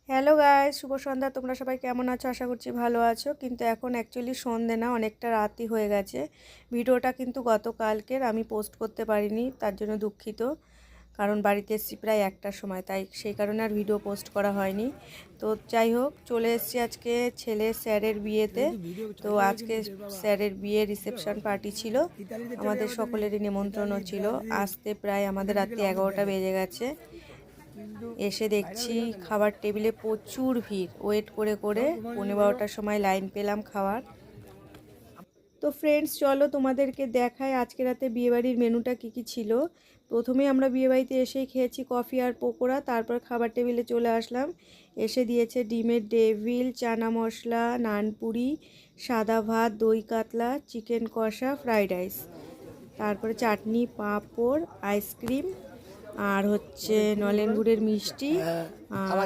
Hello guys, শুভ সন্ধ্যা। তোমরা সবাই কেমন আছো? আশা করছি ভালো আছো। কিন্তু এখন অ্যাকচুয়ালি সন্ধে না, অনেকটা রাতই হয়ে গেছে। ভিডিওটা কিন্তু গতকালকের, আমি পোস্ট করতে পারিনি, তার জন্য দুঃখিত। কারণ বাড়িতে এসেছি প্রায় 1টার সময়, তাই সেই কারণে আর ভিডিও পোস্ট করা হয়নি। তো যাই হোক, চলে এসেছি আজকে ছেলের স্যারের বিয়েতে। তো আজকে স্যারের বিয়ে রিসেপশন পার্টি ছিল, আমাদের সকলেরই নিমন্ত্রণও ছিল। আসতে প্রায় আমাদের রাত্রি 11টা বেজে গেছে। এসে দেখছি খাবার টেবিলে প্রচুর ভিড়, ওয়েট করে করে 11:30টার সময় লাইন পেলাম খাওয়ার। তো ফ্রেন্ডস, চলো তোমাদেরকে দেখাই আজকে রাতে বিয়েবাড়ির মেনুটা কী কী ছিল। প্রথমে আমরা বিয়েবাড়িতে এসেই খেয়েছি কফি আর পকোড়া, তারপর খাবার টেবিলে চলে আসলাম। এসে দিয়েছে ডিমের ডেভিল, চানা মশলা, নানপুরি, সাদা ভাত, দই কাতলা, চিকেন কষা, ফ্রাইড রাইস, তারপরে চাটনি, পাঁপড়, আইসক্রিম, আর হচ্ছে নলেন গুড়ের মিষ্টি, আর